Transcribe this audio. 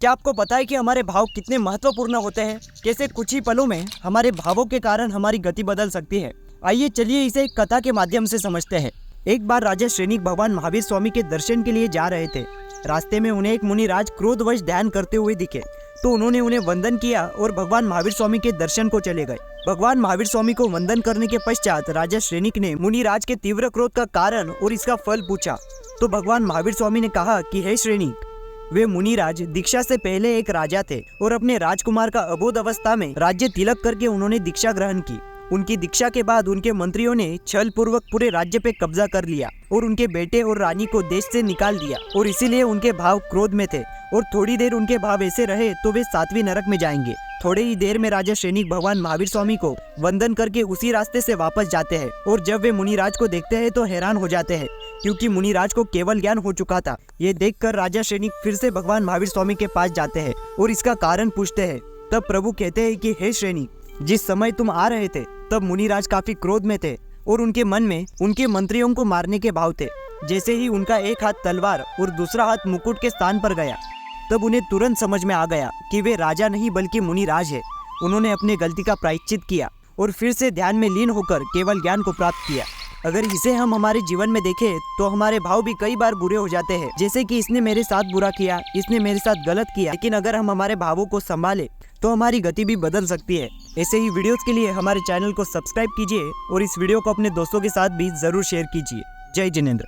क्या आपको पता है कि हमारे भाव कितने महत्वपूर्ण होते हैं? कैसे कुछ ही पलों में हमारे भावों के कारण हमारी गति बदल सकती है। आइए चलिए इसे एक कथा के माध्यम से समझते हैं। एक बार राजा श्रेनिक भगवान महावीर स्वामी के दर्शन के लिए जा रहे थे। रास्ते में उन्हें एक मुनिराज क्रोधवश ध्यान करते हुए दिखे, तो उन्होंने उन्हें वंदन किया और भगवान महावीर स्वामी के दर्शन को चले गए। भगवान महावीर स्वामी को वंदन करने के पश्चात राजा श्रेनिक ने मुनिराज के तीव्र क्रोध का कारण और इसका फल पूछा। तो भगवान महावीर स्वामी ने कहा कि हे श्रेनिक, वे मुनिराज दीक्षा से पहले एक राजा थे और अपने राजकुमार का अबोध अवस्था में राज्य तिलक करके उन्होंने दीक्षा ग्रहण की। उनकी दीक्षा के बाद उनके मंत्रियों ने छल पूर्वक पूरे राज्य पे कब्जा कर लिया और उनके बेटे और रानी को देश से निकाल दिया, और इसीलिए उनके भाव क्रोध में थे और थोड़ी देर उनके भाव ऐसे रहे तो वे 7वीं नरक में जाएंगे। थोड़े ही देर में राजा श्रेनिक भगवान महावीर स्वामी को वंदन करके उसी रास्ते से वापस जाते हैं, और जब वे मुनिराज को देखते हैं तो हैरान हो जाते हैं, क्योंकि मुनिराज को केवल ज्ञान हो चुका था। ये देखकर राजा श्रेनिक फिर से भगवान महावीर स्वामी के पास जाते हैं और इसका कारण पूछते हैं। तब प्रभु कहते हैं कि हे श्रेनिक, जिस समय तुम आ रहे थे तब मुनिराज काफी क्रोध में थे और उनके मन में उनके मंत्रियों को मारने के भाव थे। जैसे ही उनका एक हाथ तलवार और दूसरा हाथ मुकुट के स्थान पर गया, तब उन्हें तुरंत समझ में आ गया कि वे राजा नहीं बल्कि मुनिराज है। उन्होंने अपनी गलती का प्रायश्चित किया और फिर से ध्यान में लीन होकर केवल ज्ञान को प्राप्त किया। अगर इसे हम हमारे जीवन में देखें तो हमारे भाव भी कई बार बुरे हो जाते हैं, जैसे कि इसने मेरे साथ बुरा किया, इसने मेरे साथ गलत किया। लेकिन अगर हम हमारे भावों को संभाले तो हमारी गति भी बदल सकती है। ऐसे ही वीडियोस के लिए हमारे चैनल को सब्सक्राइब कीजिए और इस वीडियो को अपने दोस्तों के साथ भी जरूर शेयर कीजिए। जय जिनेंद्र।